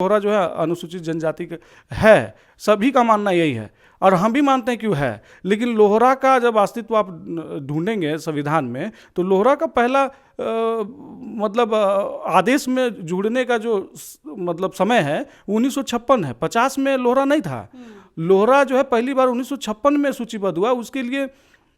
लोहरा जो है अनुसूचित जनजाति का है, सभी का मानना यही है और हम भी मानते हैं कि वो है। लेकिन लोहरा का जब अस्तित्व आप ढूंढेंगे संविधान में तो लोहरा का पहला मतलब आदेश में जुड़ने का जो मतलब समय है 1956 है। 50 में लोहरा नहीं था। लोहरा जो है पहली बार 1956 में सूचीबद्ध हुआ। उसके लिए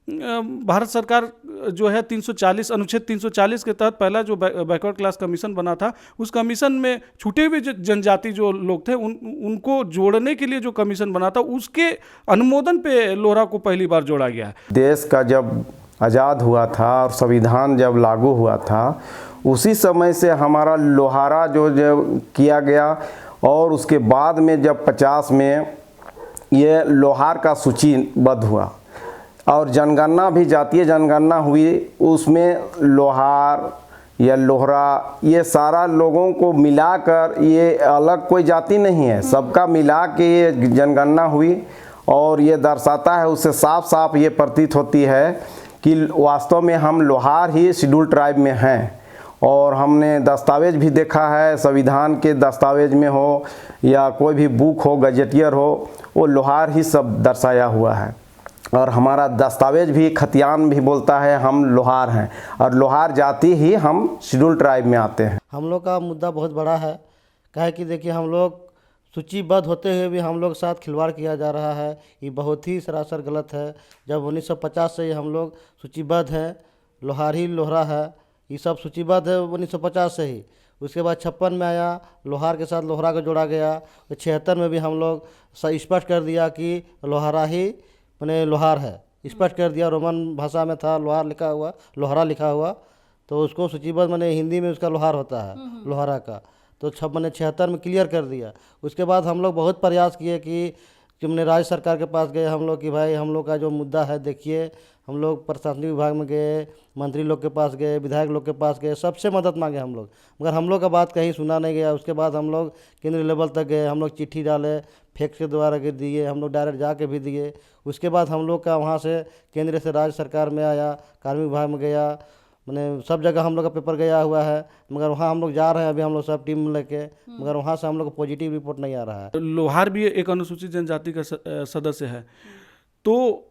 भारत सरकार जो है 340 अनुच्छेद 340 के तहत पहला जो बैकवर्ड क्लास कमीशन बना था, उस कमीशन में छूटे हुए जनजाति जो लोग थे उनको जोड़ने के लिए जो कमीशन बना था उसके अनुमोदन पे लोहरा को पहली बार जोड़ा गया। देश का जब आज़ाद हुआ था और संविधान जब लागू हुआ था उसी समय से हमारा लोहारा जो किया गया और उसके बाद में जब 50 में ये लोहार का सूचीबद्ध हुआ और जनगणना भी जातीय जनगणना हुई, उसमें लोहार या लोहरा ये सारा लोगों को मिलाकर, ये अलग कोई जाति नहीं है, सबका मिला के ये जनगणना हुई और ये दर्शाता है, उससे साफ साफ ये प्रतीत होती है कि वास्तव में हम लोहार ही शेड्यूल ट्राइब में हैं। और हमने दस्तावेज भी देखा है, संविधान के दस्तावेज में हो या कोई भी बुक हो, गजेटियर हो, वो लोहार ही सब दर्शाया हुआ है। और हमारा दस्तावेज भी खतियान भी बोलता है हम लोहार हैं और लोहार जाति ही हम शेड्यूल ट्राइब में आते हैं। हम लोग का मुद्दा बहुत बड़ा है, काहे कि देखिए हम लोग सूचीबद्ध होते हुए भी हम लोग साथ खिलवाड़ किया जा रहा है, ये बहुत ही सरासर गलत है। जब 1950 से हम लोग सूचीबद्ध हैं, लोहार ही लोहरा है, ये सब सूचीबद्ध है 1950 से ही। उसके बाद 56 में आया, लोहार के साथ लोहरा को जोड़ा गया। 76 में भी हम लोग स्पष्ट कर दिया कि लोहारा ही मैंने लोहार है, स्पष्ट कर दिया। रोमन भाषा में था लोहार लिखा हुआ, लोहरा लिखा हुआ, तो उसको सूचीबद्ध मैंने हिंदी में उसका लोहार होता है लोहारा का, तो मैंने 76 में क्लियर कर दिया। उसके बाद हम लोग बहुत प्रयास किए कि हमने राज्य सरकार के पास गए हम लोग कि भाई हम लोग का जो मुद्दा है देखिए। हम लोग प्रशासनिक विभाग में गए, मंत्री लोग के पास गए, विधायक लोग के पास गए, सबसे मदद मांगे हम लोग, मगर हम लोग का बात कहीं सुना नहीं गया। उसके बाद हम लोग केंद्रीय लेवल तक गए, हम लोग चिट्ठी डाले, फैक्स के द्वारा के दिए, हम लोग डायरेक्ट जाके भी दिए। उसके बाद हम लोग का वहाँ से केंद्र से राज्य सरकार में आया, कार्मिक विभाग में गया, मैंने सब जगह हम लोग का पेपर गया हुआ है, मगर वहाँ हम लोग जा रहे हैं अभी हम लोग सब टीम लेके, मगर वहाँ से हम लोग को पॉजिटिव रिपोर्ट नहीं आ रहा है। लोहार भी एक अनुसूचित जनजाति का सदस्य है, तो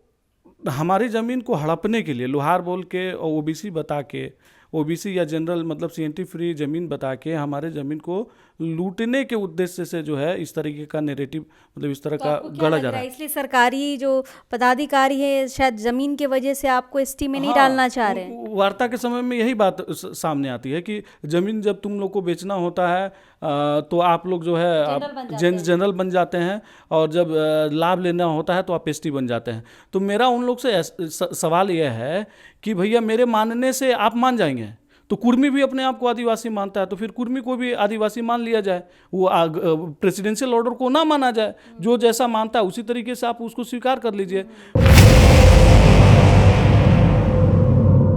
हमारी ज़मीन को हड़पने के लिए लोहार बोल के और ओबीसी बता के, ओबीसी या जनरल मतलब सीएनटी फ्री ज़मीन बता के हमारे ज़मीन को लूटने के उद्देश्य से जो है इस तरीके का नैरेटिव मतलब इस तरह का गढ़ा जा रहा है। इसलिए सरकारी जो पदाधिकारी है शायद ज़मीन के वजह से आपको एसटी में नहीं डालना चाह रहे हैं। वार्ता के समय में यही बात सामने आती है कि ज़मीन जब तुम लोग को बेचना होता है तो आप लोग जो है जनरल बन जाते हैं और जब लाभ लेना होता है तो आप एसटी बन जाते हैं। तो मेरा उन लोग से सवाल यह है कि भैया मेरे मानने से आप मान जाएंगे तो कुर्मी भी अपने आप को आदिवासी मानता है, तो फिर कुर्मी को भी आदिवासी मान लिया जाए, वो प्रेसिडेंशियल ऑर्डर को ना माना जाए, जो जैसा मानता है उसी तरीके से आप उसको स्वीकार कर लीजिए।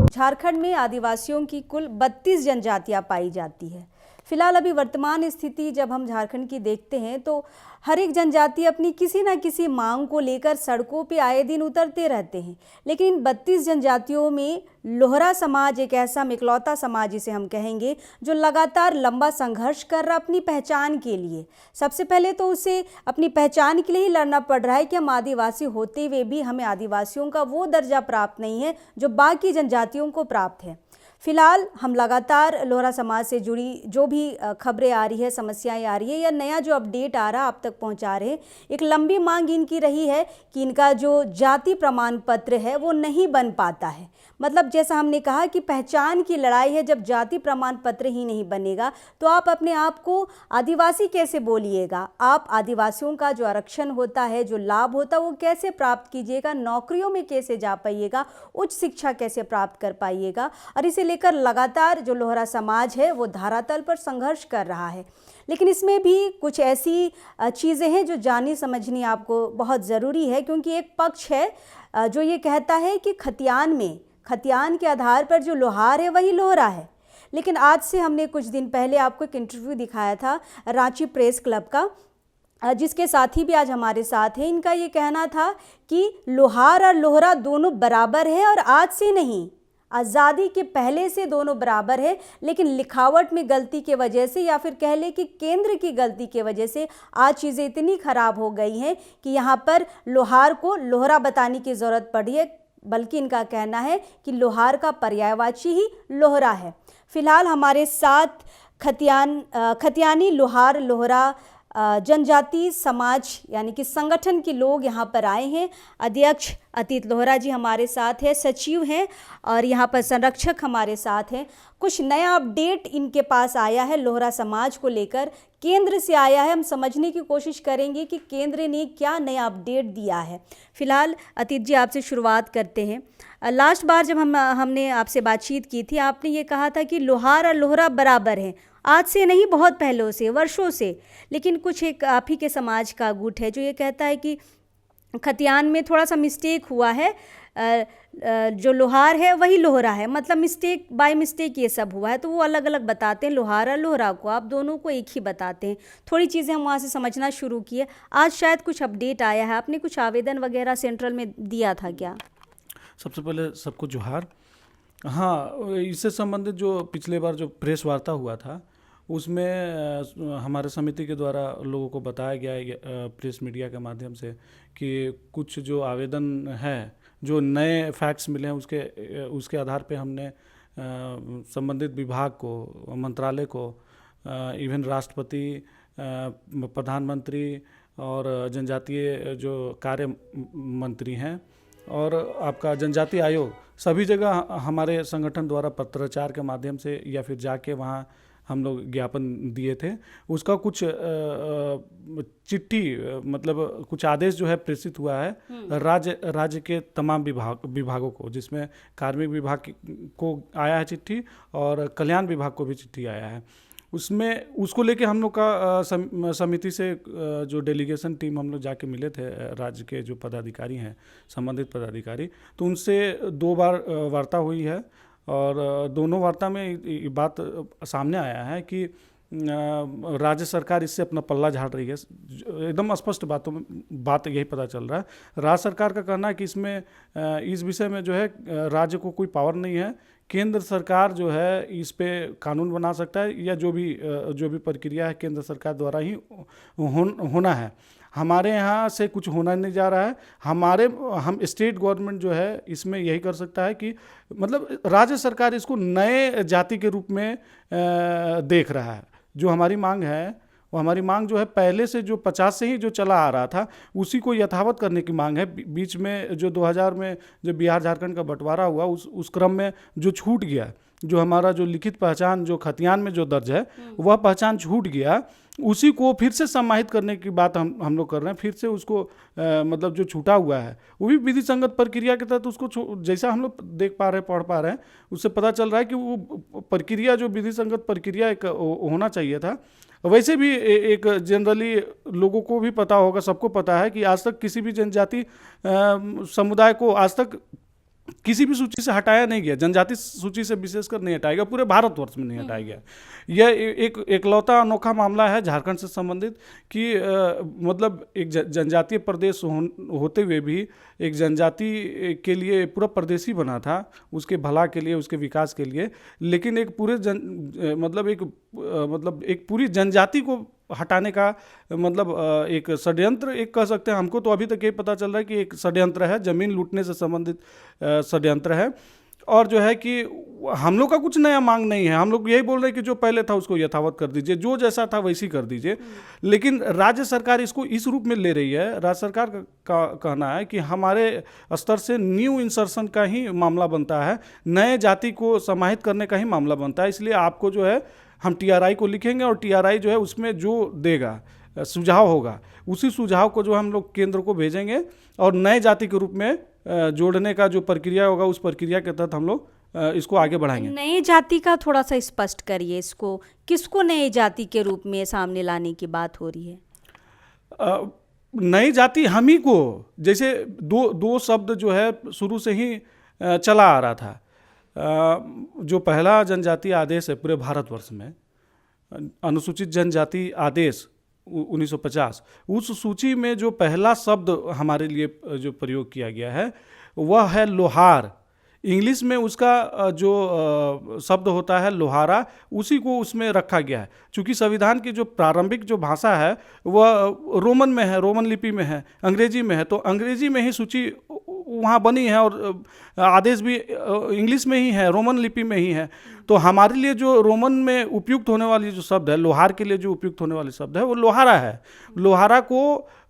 झारखंड में आदिवासियों की कुल 32 जनजातियां पाई जाती है। फिलहाल अभी वर्तमान स्थिति जब हम झारखंड की देखते हैं तो हर एक जनजाति अपनी किसी न किसी मांग को लेकर सड़कों पे आए दिन उतरते रहते हैं। लेकिन इन 32 जनजातियों में लोहरा समाज एक ऐसा इकलौता समाज जिसे हम कहेंगे जो लगातार लंबा संघर्ष कर रहा अपनी पहचान के लिए। सबसे पहले तो उसे अपनी पहचान के लिए ही लड़ना पड़ रहा है कि हम आदिवासी होते हुए भी हमें आदिवासियों का वो दर्जा प्राप्त नहीं है जो बाकी जनजातियों को प्राप्त है। फिलहाल हम लगातार लोहरा समाज से जुड़ी जो भी खबरें आ रही है, समस्याएं आ रही है या नया जो अपडेट आ रहा आप तक पहुंचा रहे हैं। एक लंबी मांग इनकी रही है कि इनका जो जाति प्रमाण पत्र है वो नहीं बन पाता है। मतलब जैसा हमने कहा कि पहचान की लड़ाई है, जब जाति प्रमाण पत्र ही नहीं बनेगा तो आप अपने आप को आदिवासी कैसे बोलिएगा? आप आदिवासियों का जो आरक्षण होता है, जो लाभ होता है वो कैसे प्राप्त कीजिएगा? नौकरियों में कैसे जा पाइएगा? उच्च शिक्षा कैसे प्राप्त कर पाइएगा? और इसे लेकर लगातार जो लोहरा समाज है वो धरातल पर संघर्ष कर रहा है। लेकिन इसमें भी कुछ ऐसी चीज़ें हैं जो जानी समझनी आपको बहुत ज़रूरी है, क्योंकि एक पक्ष है जो ये कहता है कि खतियान के आधार पर जो लोहार है वही लोहरा है। लेकिन आज से हमने कुछ दिन पहले आपको एक इंटरव्यू दिखाया था रांची प्रेस क्लब का, जिसके साथी भी आज हमारे साथ हैं। इनका ये कहना था कि लोहार और लोहरा दोनों बराबर है और आज से नहीं, आज़ादी के पहले से दोनों बराबर है, लेकिन लिखावट में गलती के वजह से या फिर कह ले कि केंद्र की गलती के वजह से आज चीज़ें इतनी ख़राब हो गई हैं कि यहाँ पर लोहार को लोहरा बताने की ज़रूरत पड़ी है, बल्कि इनका कहना है कि लोहार का पर्यायवाची ही लोहरा है। फिलहाल हमारे साथ खतियानी लोहार लोहरा जनजाति समाज यानी कि संगठन के लोग यहाँ पर आए हैं। अध्यक्ष अतीत लोहरा जी हमारे साथ है, सचिव हैं और यहाँ पर संरक्षक हमारे साथ हैं। कुछ नया अपडेट इनके पास आया है लोहरा समाज को लेकर, केंद्र से आया है। हम समझने की कोशिश करेंगे कि केंद्र ने क्या नया अपडेट दिया है। फिलहाल अतीत जी आपसे शुरुआत करते हैं। लास्ट बार जब हमने आपसे बातचीत की थी, आपने ये कहा था कि लोहार और लोहरा बराबर हैं। आज से नहीं, बहुत पहलों से, वर्षों से। लेकिन कुछ एक आप ही के समाज का गुट है जो ये कहता है कि खतियान में थोड़ा सा मिस्टेक हुआ है, जो लोहार है वही लोहरा है, मतलब मिस्टेक बाय मिस्टेक ये सब हुआ है। तो वो अलग अलग बताते हैं लोहार और लोहरा को, आप दोनों को एक ही बताते हैं। थोड़ी चीज़ें हम वहाँ से समझना शुरू किए। आज शायद कुछ अपडेट आया है, आपने कुछ आवेदन वगैरह सेंट्रल में दिया था क्या? सबसे पहले सबको जोहार। हाँ, इससे संबंधित जो पिछले बार जो प्रेस वार्ता हुआ था उसमें हमारे समिति के द्वारा लोगों को बताया गया प्रेस मीडिया के माध्यम से कि कुछ जो आवेदन है, जो नए फैक्ट्स मिले हैं, उसके आधार पे हमने संबंधित विभाग को, मंत्रालय को, इवन राष्ट्रपति, प्रधानमंत्री और जनजातीय जो कार्य मंत्री हैं और आपका जनजातीय आयोग, सभी जगह हमारे संगठन द्वारा पत्राचार के माध्यम से या फिर जाके वहाँ हम लोग ज्ञापन दिए थे। उसका कुछ चिट्ठी, मतलब कुछ आदेश जो है प्रेषित हुआ है राज्य के तमाम विभागों को, जिसमें कार्मिक विभाग को आया है चिट्ठी और कल्याण विभाग को भी चिट्ठी आया है। उसमें उसको लेके हम लोग का समिति से जो डेलीगेशन टीम हम लोग जाके मिले थे, राज्य के जो पदाधिकारी हैं, संबंधित पदाधिकारी, तो उनसे 2 बार वार्ता हुई है और दोनों वार्ता में बात सामने आया है कि राज्य सरकार इससे अपना पल्ला झाड़ रही है। एकदम स्पष्ट बात यही पता चल रहा है। राज्य सरकार का कहना है कि इसमें इस विषय में जो है राज्य को कोई पावर नहीं है। केंद्र सरकार जो है इस पे कानून बना सकता है या जो भी प्रक्रिया है केंद्र सरकार द्वारा ही होना है। हमारे यहाँ से कुछ होना नहीं जा रहा है। हम स्टेट गवर्नमेंट जो है इसमें यही कर सकता है कि मतलब राज्य सरकार इसको नए जाति के रूप में देख रहा है। जो हमारी मांग है वो हमारी मांग जो है पहले से जो 50 से ही जो चला आ रहा था उसी को यथावत करने की मांग है। बीच में जो 2000 में जो बिहार झारखंड का बंटवारा हुआ उस क्रम में जो छूट गया, जो हमारा जो लिखित पहचान जो खतियान में जो दर्ज है वह पहचान छूट गया, उसी को फिर से समाहित करने की बात हम लोग कर रहे हैं। फिर से उसको मतलब जो छूटा हुआ है वो भी विधि संगत प्रक्रिया के तहत उसको जैसा हम लोग देख पा रहे हैं, पढ़ पा रहे हैं, उससे पता चल रहा है कि वो प्रक्रिया जो विधि संगत प्रक्रिया एक होना चाहिए था। वैसे भी एक जनरली लोगों को भी पता होगा, सबको पता है कि आज तक किसी भी जनजाति समुदाय को आज तक किसी भी सूची से हटाया नहीं गया। जनजाति सूची से विशेषकर नहीं हटाया गया, पूरे भारतवर्ष में नहीं हटाया गया। यह एक एकलौता अनोखा मामला है झारखंड से संबंधित कि मतलब एक जनजातीय प्रदेश होते हुए भी एक जनजाति के लिए पूरा प्रदेश ही बना था, उसके भला के लिए, उसके विकास के लिए, लेकिन एक पूरे एक पूरी जनजाति को हटाने का मतलब एक षड्यंत्र एक कह सकते हैं। हमको तो अभी तक ये पता चल रहा है कि एक षड्यंत्र है, जमीन लूटने से संबंधित षड्यंत्र है। और जो है कि हम लोग का कुछ नया मांग नहीं है, हम लोग यही बोल रहे हैं कि जो पहले था उसको यथावत कर दीजिए, जो जैसा था वैसी कर दीजिए। लेकिन राज्य सरकार इसको इस रूप में ले रही है। राज्य सरकार का कहना है कि हमारे स्तर से न्यू इंसर्शन का ही मामला बनता है, नए जाति को समाहित करने का ही मामला बनता है। इसलिए आपको जो है हम TRI को लिखेंगे और TRI जो है उसमें जो देगा सुझाव होगा, उसी सुझाव को जो हम लोग केंद्र को भेजेंगे और नए जाति के रूप में जोड़ने का जो प्रक्रिया होगा उस प्रक्रिया के तहत हम लोग इसको आगे बढ़ाएंगे। नए जाति का थोड़ा सा स्पष्ट करिए, इसको किसको नए जाति के रूप में सामने लाने की बात हो रही है? नई जाति हम ही को, जैसे दो शब्द जो है शुरू से ही चला आ रहा था। जो पहला जनजातीय आदेश है पूरे भारतवर्ष में, अनुसूचित जनजाति आदेश 1950, उस सूची में जो पहला शब्द हमारे लिए जो प्रयोग किया गया है वह है लोहार। इंग्लिश में उसका जो शब्द होता है लोहारा, उसी को उसमें रखा गया है। चूँकि संविधान की जो प्रारंभिक जो भाषा है वह रोमन में है, रोमन लिपि में है, अंग्रेजी में है, तो अंग्रेजी में ही सूची वहाँ बनी है और आदेश भी इंग्लिश में ही है, रोमन लिपि में ही है। तो हमारे लिए जो रोमन में उपयुक्त होने वाली जो शब्द है, लोहार के लिए जो उपयुक्त होने वाले शब्द है वो लोहारा है। लोहारा को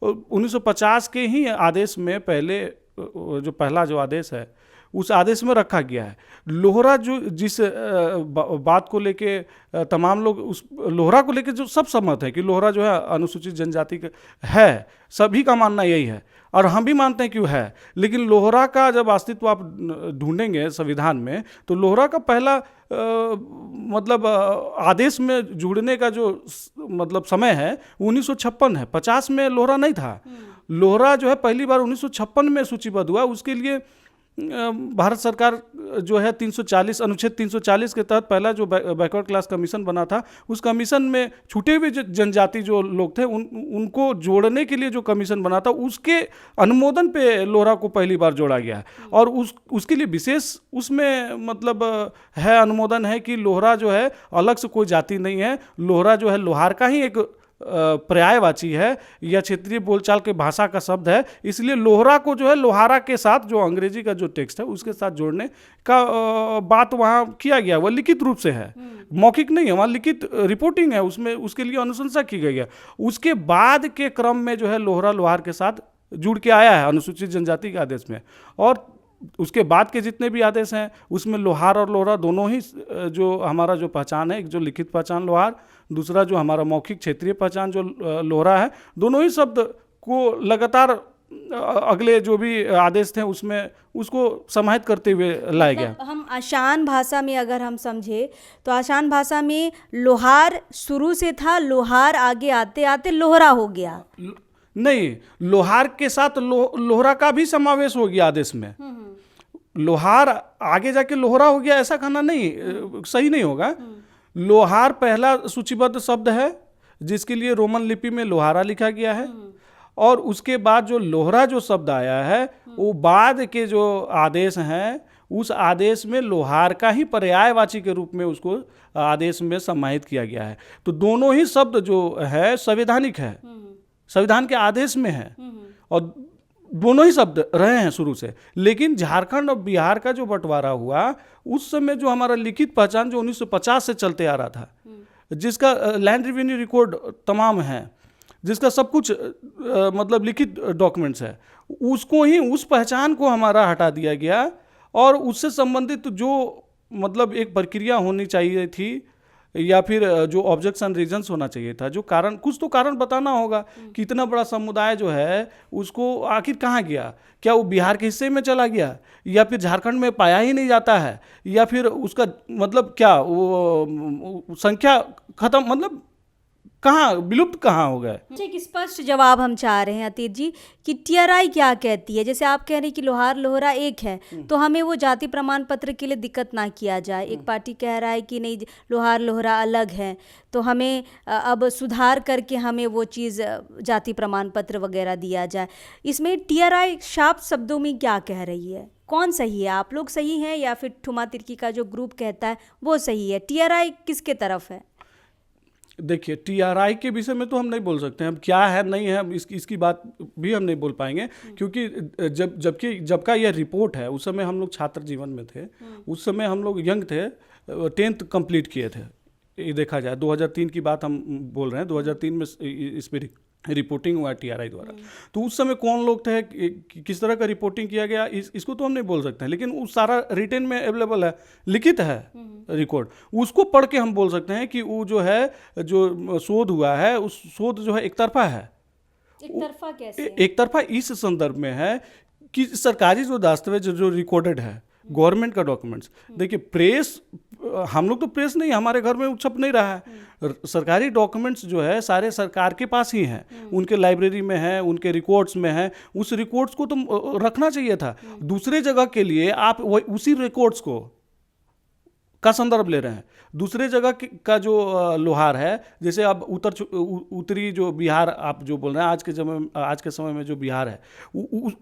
1950 के ही आदेश में पहले जो पहला जो आदेश है उस आदेश में रखा गया है। लोहरा जो जिस बात को लेके तमाम लोग उस लोहरा को लेके जो सब सहमत है कि लोहरा जो है अनुसूचित जनजाति का है, सभी का मानना यही है और हम भी मानते हैं कि है। लेकिन लोहरा का जब अस्तित्व आप ढूंढेंगे संविधान में तो लोहरा का पहला मतलब आदेश में जुड़ने का जो मतलब समय है 1956 है। 50 में लोहरा नहीं था। लोहरा जो है पहली बार 1956 में सूचीबद्ध हुआ। उसके लिए भारत सरकार जो है 340 अनुच्छेद 340 के तहत पहला जो बैकवर्ड क्लास कमीशन बना था, उस कमीशन में छूटे हुए जनजाति जो लोग थे उनको जोड़ने के लिए जो कमीशन बना था उसके अनुमोदन पे लोहरा को पहली बार जोड़ा गया है। और उसके लिए विशेष उसमें मतलब है अनुमोदन है कि लोहरा जो है अलग से कोई जाति नहीं है। लोहरा जो है लोहार का ही एक पर्यायवाची है या क्षेत्रीय बोलचाल के भाषा का शब्द है। इसलिए लोहरा को जो है लोहारा के साथ जो अंग्रेजी का जो टेक्स्ट है उसके साथ जोड़ने का बात वहाँ किया गया। वह लिखित रूप से है, मौखिक नहीं है, वहाँ लिखित रिपोर्टिंग है, उसमें उसके लिए अनुशंसा की गई है। उसके बाद के क्रम में जो है लोहरा लोहार के साथ जुड़ के आया है अनुसूचित जनजाति के आदेश में। और उसके बाद के जितने भी आदेश हैं उसमें लोहार और लोहरा दोनों ही जो हमारा जो पहचान है, एक जो लिखित पहचान लोहार, दूसरा जो हमारा मौखिक क्षेत्रीय पहचान जो लोहरा है, दोनों ही शब्द को लगातार अगले जो भी आदेश थे उसमें उसको समाहित करते हुए लाया गया। हम आसान भाषा में अगर हम समझे तो आसान भाषा में लोहार शुरू से था, लोहार आगे आते आते लोहरा हो गया। नहीं, लोहार के साथ लोहरा का भी समावेश हो गया आदेश में। लोहार आगे जाके लोहरा हो गया ऐसा कहना नहीं सही नहीं होगा। लोहार पहला सूचीबद्ध शब्द है जिसके लिए रोमन लिपि में लोहारा लिखा गया है। और उसके बाद जो लोहरा जो शब्द आया है वो बाद के जो आदेश हैं उस आदेश में लोहार का ही पर्यायवाची के रूप में उसको आदेश में समाहित किया गया है। तो दोनों ही शब्द जो है संवैधानिक है, संविधान के आदेश में है और दोनों ही शब्द रहे हैं शुरू से। लेकिन झारखंड और बिहार का जो बंटवारा हुआ उस समय जो हमारा लिखित पहचान जो 1950 से चलते आ रहा था, जिसका लैंड रेवेन्यू रिकॉर्ड तमाम है, जिसका सब कुछ मतलब लिखित डॉक्यूमेंट्स है, उसको ही उस पहचान को हमारा हटा दिया गया और उससे संबंधित जो मतलब एक प्रक्रिया होनी चाहिए थी या फिर जो ऑब्जेक्शन रीजंस होना चाहिए था, जो कारण कुछ तो कारण बताना होगा कि इतना बड़ा समुदाय जो है उसको आखिर कहाँ गया, क्या वो बिहार के हिस्से में चला गया या फिर झारखंड में पाया ही नहीं जाता है या फिर उसका मतलब क्या वो संख्या खत्म मतलब कहाँ विलुप्त कहाँ हो गए। एक स्पष्ट जवाब हम चाह रहे हैं अतीत जी कि टीआरआई क्या कहती है। जैसे आप कह रहे हैं कि लोहार लोहरा एक है तो हमें वो जाति प्रमाण पत्र के लिए दिक्कत ना किया जाए। एक पार्टी कह रहा है कि नहीं लोहार लोहरा अलग है तो हमें अब सुधार करके हमें वो चीज़ जाति प्रमाण पत्र वगैरह दिया जाए। इसमें टीआरआई साफ शब्दों में क्या कह रही है, कौन सही है? आप लोग सही हैं या फिर ठुमा तिर्की का जो ग्रुप कहता है वो सही है? टीआरआई किसके तरफ है? देखिए, टीआरआई के विषय में तो हम नहीं बोल सकते हैं, अब क्या है नहीं है इसकी बात भी हम नहीं बोल पाएंगे क्योंकि जबका यह रिपोर्ट है उस समय हम लोग छात्र जीवन में थे, उस समय हम लोग यंग थे, 10th कंप्लीट किए थे। ये देखा जाए 2003 की बात हम बोल रहे हैं, 2003 में इस पर रिपोर्टिंग हुआ टीआरआई द्वारा। तो उस समय कौन लोग थे, किस तरह का रिपोर्टिंग किया गया, इसको तो हम नहीं बोल सकते हैं। लेकिन वो सारा रिटेन में अवेलेबल है, लिखित है रिकॉर्ड, उसको पढ़ के हम बोल सकते हैं कि वो जो है जो शोध हुआ है उस शोध जो है एक तरफा है। एक तरफा कैसे? एक तरफा इस संदर्भ में है कि सरकारी जो दस्तावेज जो रिकॉर्डेड है, गवर्नमेंट का डॉक्यूमेंट्स, देखिए प्रेस, हम लोग तो प्रेस नहीं, हमारे घर में छप नहीं रहा है। सरकारी डॉक्यूमेंट्स जो है सारे सरकार के पास ही हैं, उनके लाइब्रेरी में है, उनके रिकॉर्ड्स में है। उस रिकॉर्ड्स को तो रखना चाहिए था। दूसरे जगह के लिए आप उसी रिकॉर्ड्स को का संदर्भ ले रहे हैं। दूसरे जगह का जो लोहार है, जैसे अब उत्तरी जो बिहार आप जो बोल रहे हैं, आज के समय में जो बिहार है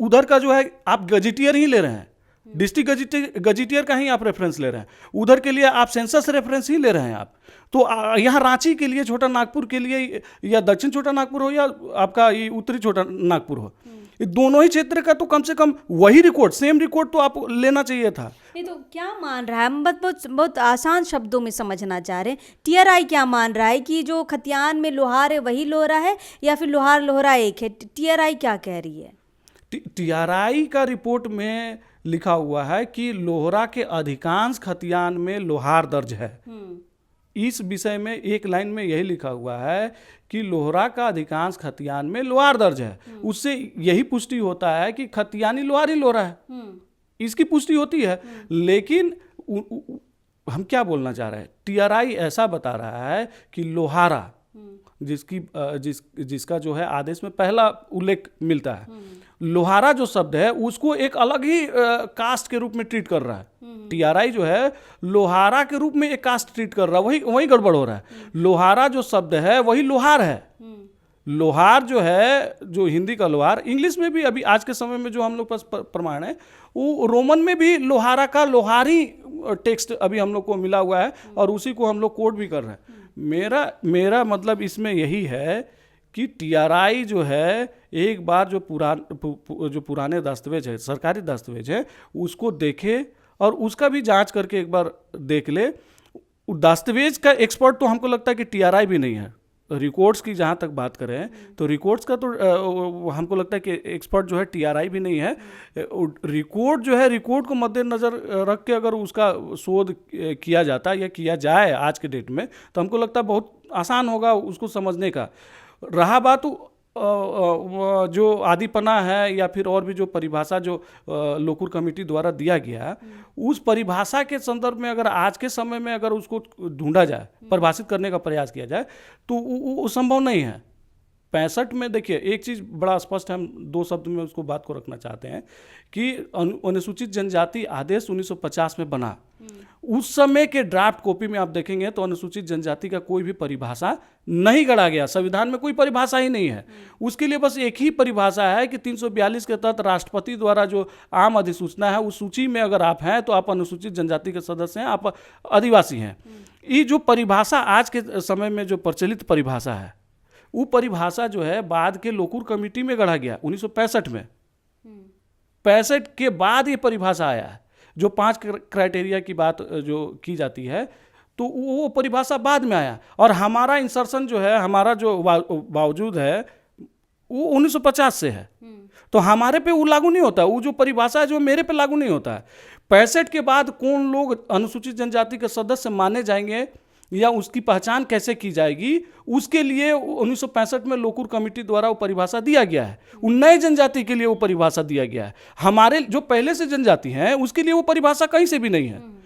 उधर का जो है आप गजेटियर ही ले रहे हैं, डिस्ट्रिक्ट गजिटियर का ही आप रेफरेंस ले रहे हैं, उधर के लिए आप सेंसस रेफरेंस ही ले रहे हैं आप। तो यहाँ रांची के लिए, छोटा नागपुर के लिए, या दक्षिण छोटा नागपुर हो या आपका ये उत्तरी छोटा नागपुर हो, ये दोनों ही क्षेत्र का तो कम से कम वही रिकॉर्ड, सेम रिकॉर्ड तो आप लेना चाहिए था। नहीं तो क्या मान रहा है, हम बहुत बहुत आसान शब्दों में समझना चाह रहे हैं, टीआरआई क्या मान रहा है कि जो खतियान में लोहार है वही लोहरा है, या फिर लोहार लोहरा एक है? टीआरआई क्या कह रही है? टीआरआई का रिपोर्ट में लिखा हुआ है कि लोहरा के अधिकांश खतियान में लोहार दर्ज है। इस विषय में एक लाइन में यही लिखा हुआ है कि लोहरा का अधिकांश खतियान में लोहार दर्ज है। उससे यही पुष्टि होता है कि खतियानी लोहार ही लोहरा है, इसकी पुष्टि होती है। लेकिन हम क्या बोलना चाह रहे हैं, टीआरआई ऐसा बता रहा है कि लोहारा जिसका जो है आदेश में पहला उल्लेख मिलता है, लोहारा जो शब्द है उसको एक अलग ही कास्ट के रूप में ट्रीट कर रहा है। टीआरआई जो है लोहारा के रूप में एक कास्ट ट्रीट कर रहा है, वही गड़बड़ हो रहा है। लोहारा जो शब्द है वही लोहार है। लोहार जो है, जो हिंदी का लोहार, इंग्लिश में भी अभी आज के समय में जो हम लोग पास प्रमाण है, वो रोमन में भी लोहारा का लोहारी टेक्स्ट अभी हम लोग को मिला हुआ है और उसी को हम लोग कोड भी कर रहे हैं। मेरा मतलब इसमें यही है कि टीआरआई जो है एक बार जो पुराने दस्तावेज है, सरकारी दस्तावेज है, उसको देखे और उसका भी जांच करके एक बार देख ले। दस्तावेज का एक्सपर्ट तो हमको लगता है कि टीआरआई भी नहीं है। रिकॉर्ड्स की जहाँ तक बात करें तो रिकॉर्ड्स का तो हमको लगता है कि एक्सपर्ट जो है टीआरआई भी नहीं है। रिकॉर्ड जो है, रिकॉर्ड को मद्देनज़र रख के अगर उसका शोध किया जाता या किया जाए आज के डेट में, तो हमको लगता है बहुत आसान होगा उसको समझने का। रहा बात जो आदिपना है या फिर और भी जो परिभाषा जो लोकुर कमेटी द्वारा दिया गया, उस परिभाषा के संदर्भ में अगर आज के समय में अगर उसको ढूंढा जाए, परिभाषित करने का प्रयास किया जाए, तो वो संभव नहीं है। 65 में देखिए एक चीज़ बड़ा स्पष्ट है, हम 2 शब्द में उसको बात को रखना चाहते हैं कि अनुसूचित जनजाति आदेश 1950 में बना। उस समय के ड्राफ्ट कॉपी में आप देखेंगे तो अनुसूचित जनजाति का कोई भी परिभाषा नहीं गढ़ा गया। संविधान में कोई परिभाषा ही नहीं है। उसके लिए बस एक ही परिभाषा है कि 342 के तहत राष्ट्रपति द्वारा जो आम अधिसूचना है, उस सूची में अगर आप हैं तो आप अनुसूचित जनजाति के सदस्य हैं, आप आदिवासी हैं। ये जो परिभाषा आज के समय में जो प्रचलित परिभाषा है, वो परिभाषा जो है बाद के लोकुर कमेटी में गढ़ा गया 1965 में। 65 के बाद ये परिभाषा आया है। जो 5 क्राइटेरिया की बात जो की जाती है, तो वो परिभाषा बाद में आया। और हमारा इंसर्शन जो है, हमारा जो बावजूद है, वो 1950 से है। तो हमारे पे वो लागू नहीं होता। वो जो परिभाषा है जो मेरे पे लागू नहीं होता है। 65 के बाद कौन लोग अनुसूचित जनजाति के सदस्य माने जाएंगे या उसकी पहचान कैसे की जाएगी, उसके लिए 1965 में लोकुर कमेटी द्वारा वो परिभाषा दिया गया है। उन नए जनजाति के लिए वो परिभाषा दिया गया है। हमारे जो पहले से जनजाति हैं उसके लिए वो परिभाषा कहीं से भी नहीं है।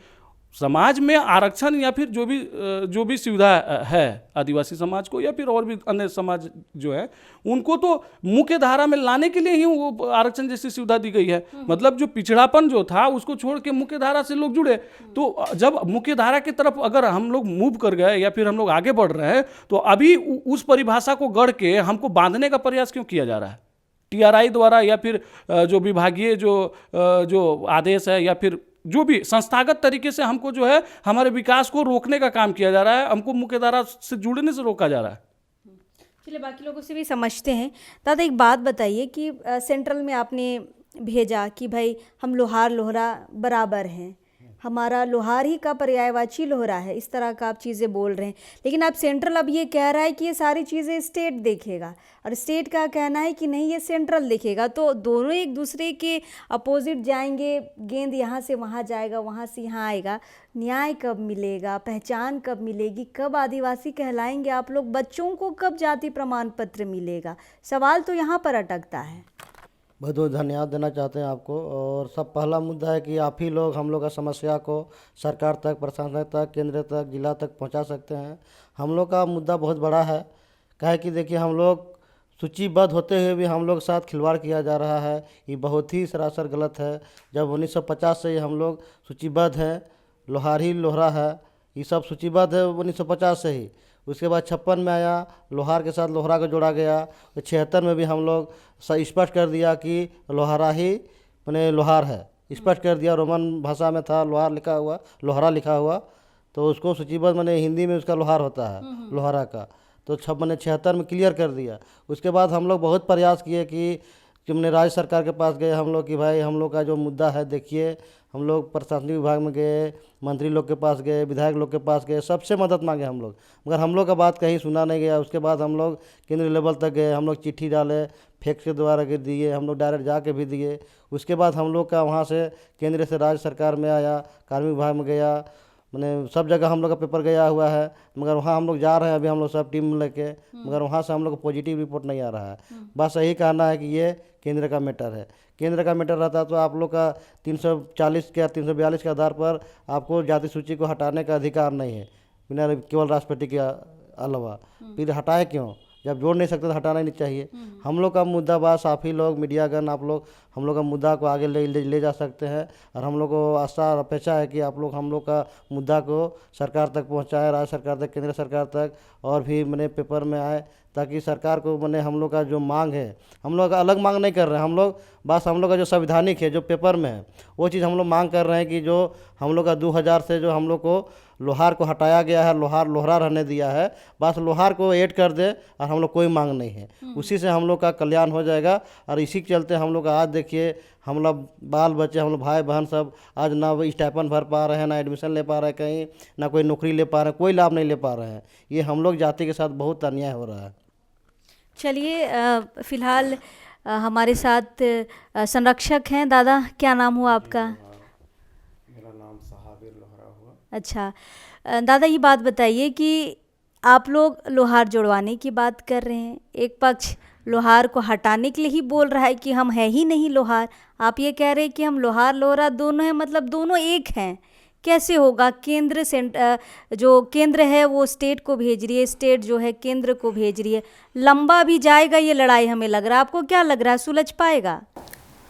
समाज में आरक्षण या फिर जो भी सुविधा है आदिवासी समाज को या फिर और भी अन्य समाज जो है, उनको तो मुख्य धारा में लाने के लिए ही वो आरक्षण जैसी सुविधा दी गई है। मतलब जो पिछड़ापन जो था उसको छोड़ के मुख्य धारा से लोग जुड़े। तो जब मुख्य धारा की तरफ अगर हम लोग मूव कर गए या फिर हम लोग आगे बढ़ रहे हैं, तो अभी उस परिभाषा को गढ़ के हमको बांधने का प्रयास क्यों किया जा रहा है टीआरआई द्वारा, या फिर जो विभागीय जो आदेश है, या फिर जो भी संस्थागत तरीके से हमको जो है हमारे विकास को रोकने का काम किया जा रहा है। हमको मुख्यधारा से जुड़ने से रोका जा रहा है। चलिए बाकी लोगों से भी समझते हैं। दादा एक बात बताइए कि सेंट्रल में आपने भेजा कि भाई हम लोहार लोहरा बराबर हैं, हमारा लोहार ही का पर्यायवाची लोहरा है, इस तरह का आप चीज़ें बोल रहे हैं। लेकिन अब सेंट्रल अब ये कह रहा है कि ये सारी चीज़ें स्टेट देखेगा, और स्टेट का कहना है कि नहीं ये सेंट्रल देखेगा। तो दोनों एक दूसरे के अपोजिट जाएंगे, गेंद यहाँ से वहाँ जाएगा, वहाँ से यहाँ आएगा। न्याय कब मिलेगा, पहचान कब मिलेगी, कब आदिवासी कहलाएंगे आप लोग, बच्चों को कब जाति प्रमाण पत्र मिलेगा? सवाल तो यहाँ पर अटकता है। बहुत बहुत धन्यवाद देना चाहते हैं आपको। और सब पहला मुद्दा है कि आप ही लोग हम लोग का समस्या को सरकार तक, प्रशासन तक, केंद्र तक, जिला तक पहुंचा सकते हैं। हम लोग का मुद्दा बहुत बड़ा है, काहे कि देखिए हम लोग सूचीबद्ध होते हुए भी हम लोग साथ खिलवाड़ किया जा रहा है। ये बहुत ही सरासर गलत है। जब 1950 से हम लोग सूचीबद्ध हैं, लोहार ही लोहरा है, ये सब सूचीबद्ध है 1950 से ही। उसके बाद 56 में आया, लोहार के साथ लोहरा को जोड़ा गया। 76 में भी हम लोग स्पष्ट कर दिया कि लोहारा ही माने लोहार है, स्पष्ट कर दिया। रोमन भाषा में था लोहार लिखा हुआ, लोहरा लिखा हुआ, तो उसको सूचीबद्ध मैंने हिंदी में उसका लोहार होता है, लोहारा का, तो मैंने 76 में क्लियर कर दिया। उसके बाद हम लोग बहुत प्रयास किए कि मैंने राज्य सरकार के पास गए हम लोग कि भाई हम लोग का जो मुद्दा है देखिए। हम लोग प्रशासनिक विभाग में गए, मंत्री लोग के पास गए, विधायक लोग के पास गए, सबसे मदद मांगे हम लोग, मगर हम लोग का बात कहीं सुना नहीं गया। उसके बाद हम लोग केंद्रीय लेवल तक गए, हम लोग चिट्ठी डाले, फैक्स के द्वारा के दिए, हम लोग डायरेक्ट जाके भी दिए। उसके बाद हम लोग का वहाँ से केंद्र से राज्य सरकार में आया, कार्मिक विभाग में गया, मैंने सब जगह हम लोग का पेपर गया हुआ है, मगर वहाँ हम लोग जा रहे हैं अभी हम लोग सब टीम लेके, मगर वहाँ से हम लोग को पॉजिटिव रिपोर्ट नहीं आ रहा है। बस यही कहना है कि ये केंद्र का मैटर है। केंद्र का मैटर रहता तो आप लोग का 340 या 342 के आधार पर आपको जाति सूची को हटाने का अधिकार नहीं है, बिना केवल राष्ट्रपति के अलावा। फिर हटाए क्यों? जब जोड़ नहीं सकते तो हटाना ही नहीं चाहिए। हम लोग का मुद्दा बस आप ही लोग मीडियागण, आप लोग हम लोग का मुद्दा को आगे ले जा सकते हैं, और हम लोग को आशा और अपेक्षा है कि आप लोग हम लोग का मुद्दा को सरकार तक पहुंचाएं, राज्य सरकार तक, केंद्र सरकार तक, और भी मैंने पेपर में आए, ताकि सरकार को मैंने हम लोग का जो मांग है, हम लोग का अलग मांग नहीं कर रहे हैं, हम लोग बस हम लोग का जो संवैधानिक है, जो पेपर में है, वो चीज़ हम लोग मांग कर रहे हैं कि जो हम लोग का 2000 से जो हम लोग को लोहार को हटाया गया है, लोहरा रहने दिया है, बस लोहार को ऐड कर दे, और हम लोग कोई मांग नहीं है, उसी से हम लोग का कल्याण हो जाएगा। और इसी के चलते हम लोग आज देखिए हम लोग बाल बच्चे, हम लोग भाई बहन सब आज ना स्टाइपेंड भर पा रहे हैं, ना एडमिशन ले पा रहे हैं कहीं, ना कोई नौकरी ले पा रहे हैं, कोई लाभ नहीं ले पा रहे हैं। ये हम लोग जाति के साथ बहुत अन्याय हो रहा है। चलिए, फिलहाल हमारे साथ संरक्षक हैं। दादा, क्या नाम हुआ आपका? मेरा नाम सहाबीर लोहरा हुआ। अच्छा, दादा ये बात बताइए कि आप लोग लोहार जोड़वाने की बात कर रहे हैं, एक पक्ष लोहार को हटाने के लिए ही बोल रहा है कि हम है ही नहीं लोहार, आप ये कह रहे हैं कि हम लोहार लोहरा दोनों हैं, मतलब दोनों एक हैं। कैसे होगा? केंद्र जो केंद्र है वो स्टेट को भेज रही है, स्टेट जो है केंद्र को भेज रही है, लंबा भी जाएगा ये लड़ाई हमें लग रहा है। आपको क्या लग रहा है, सुलझ पाएगा?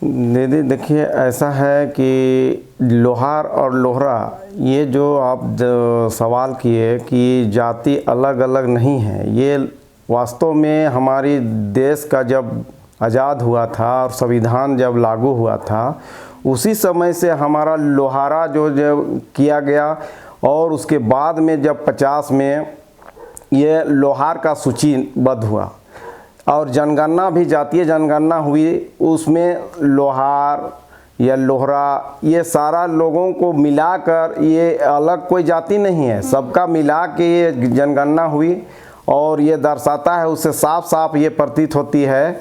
दीदी देखिए, ऐसा है कि लोहार और लोहरा, ये जो आप सवाल किए कि जाति अलग अलग नहीं है, ये वास्तव में हमारी देश का जब आज़ाद हुआ था और संविधान जब लागू हुआ था, उसी समय से हमारा लोहारा जो किया गया, और उसके बाद में जब 50 में ये लोहार का सूचीबद्ध हुआ और जनगणना भी, जातीय जनगणना हुई, उसमें लोहार या लोहरा ये सारा लोगों को मिलाकर, ये अलग कोई जाति नहीं है, सबका मिला के ये जनगणना हुई। और ये दर्शाता है, उससे साफ साफ ये प्रतीत होती है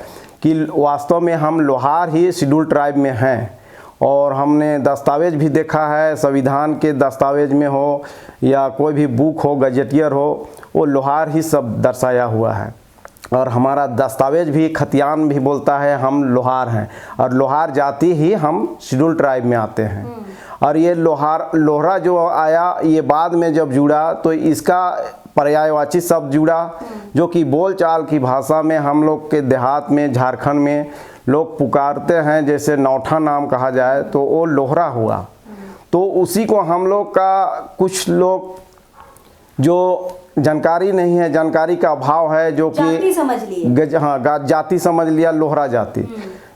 कि वास्तव में हम लोहार ही शेड्यूल ट्राइब में हैं। और हमने दस्तावेज भी देखा है, संविधान के दस्तावेज में हो या कोई भी बुक हो, गजेटियर हो, वो लोहार ही सब दर्शाया हुआ है। और हमारा दस्तावेज भी, खतियान भी बोलता है हम लोहार हैं, और लोहार जाति ही हम शेड्यूल ट्राइब में आते हैं। और ये लोहरा जो आया, ये बाद में जब जुड़ा तो इसका पर्यायवाची शब्द जुड़ा, जो कि बोलचाल की भाषा में हम लोग के देहात में, झारखंड में लोग पुकारते हैं, जैसे नौठा नाम कहा जाए तो वो लोहरा हुआ। तो उसी को हम लोग का, कुछ लोग जो जानकारी नहीं है, जानकारी का अभाव है, जो कि जाति समझ लिए, हाँ जाति समझ लिया, लोहरा जाति,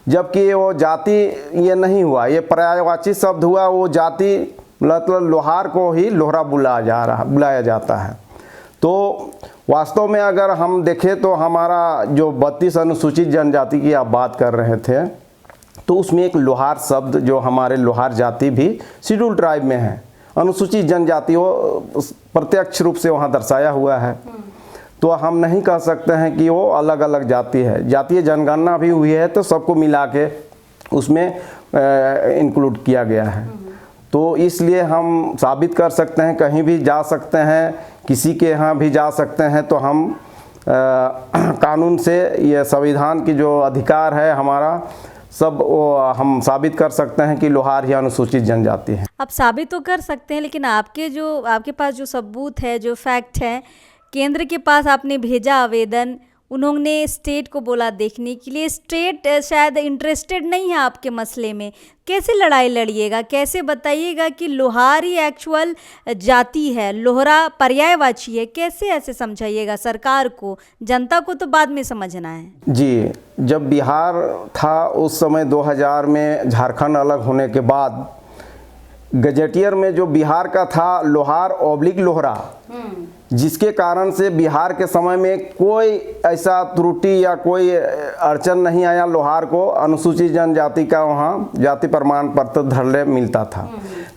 जबकि वो जाति ये नहीं हुआ, ये पर्यायवाची शब्द हुआ। वो जाति मतलब लोहार को ही लोहरा बुलाया जाता है। तो वास्तव में अगर हम देखें तो हमारा जो 32 अनुसूचित जनजाति की आप बात कर रहे थे, तो उसमें एक लोहार शब्द, जो हमारे लोहार जाति भी शेड्यूल ट्राइब में है, अनुसूचित जनजाति, वो प्रत्यक्ष रूप से वहाँ दर्शाया हुआ है। तो हम नहीं कह सकते हैं कि वो अलग अलग जाति है। जातीय जनगणना भी हुई है तो सबको मिला के उसमें इंक्लूड किया गया है। तो इसलिए हम साबित कर सकते हैं, कहीं भी जा सकते हैं, किसी के यहाँ भी जा सकते हैं, तो हम कानून से, ये संविधान की जो अधिकार है हमारा, सब वो हम साबित कर सकते हैं कि लोहार ही अनुसूचित जनजाति है। आप साबित तो कर सकते हैं, लेकिन आपके पास जो सबूत है, जो फैक्ट है, केंद्र के पास आपने भेजा आवेदन, उन्होंने स्टेट को बोला देखने के लिए। स्टेट शायद इंटरेस्टेड नहीं है आपके मसले में। कैसे लड़ाई लड़िएगा, कैसे बताइएगा कि लोहार ही एक्चुअल जाति है, लोहरा पर्यायवाची है? कैसे ऐसे समझाइएगा सरकार को? जनता को तो बाद में समझना है। जी, जब बिहार था उस समय 2000 में झारखंड अलग होने के बाद गजेटियर में जो बिहार का था लोहार ऑब्लिक लोहरा, जिसके कारण से बिहार के समय में कोई ऐसा त्रुटि या कोई अड़चन नहीं आया। लोहार को अनुसूचित जनजाति का वहाँ जाति प्रमाण पत्र धरले मिलता था।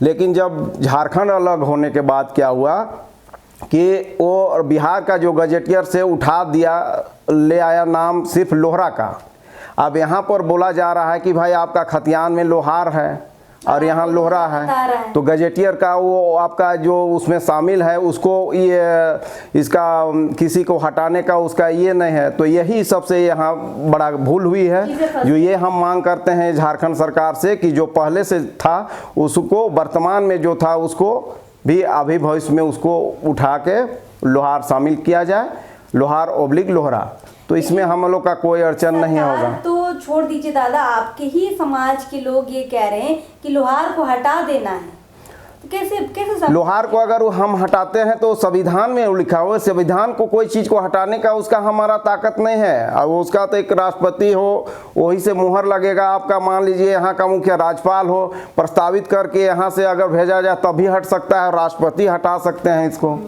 लेकिन जब झारखंड अलग होने के बाद क्या हुआ कि वो बिहार का जो गजेटियर से उठा दिया, ले आया नाम सिर्फ लोहरा का। अब यहाँ पर बोला जा रहा है कि भाई आपका खतियान में लोहार है और यहाँ लोहरा है, तो गजेटियर का वो आपका जो उसमें शामिल है उसको ये इसका किसी को हटाने का उसका ये नहीं है। तो यही सबसे यहाँ बड़ा भूल हुई है, जो ये हम मांग करते हैं झारखंड सरकार से कि जो पहले से था उसको वर्तमान में जो था उसको भी अभी भविष्य में उसको उठा के लोहार शामिल किया जाए, लोहार ऑब्लिक लोहरा। तो इसमें हम लोग का कोई अड़चन नहीं होगा। तो छोड़ दीजिए दादा, आपके ही समाज के लोग ये कह रहे हैं कि लोहार को हटा देना है, तो कैसे लोहार को अगर हम हटाते हैं तो संविधान में लिखा हुआ है, संविधान को कोई चीज़ को हटाने का उसका हमारा ताकत नहीं है। और उसका तो एक राष्ट्रपति हो वही से मुहर लगेगा। आपका मान लीजिए यहाँ का मुखिया राज्यपाल हो, प्रस्तावित करके यहाँ से अगर भेजा जाए तभी हट सकता है, राष्ट्रपति हटा सकते हैं इसको।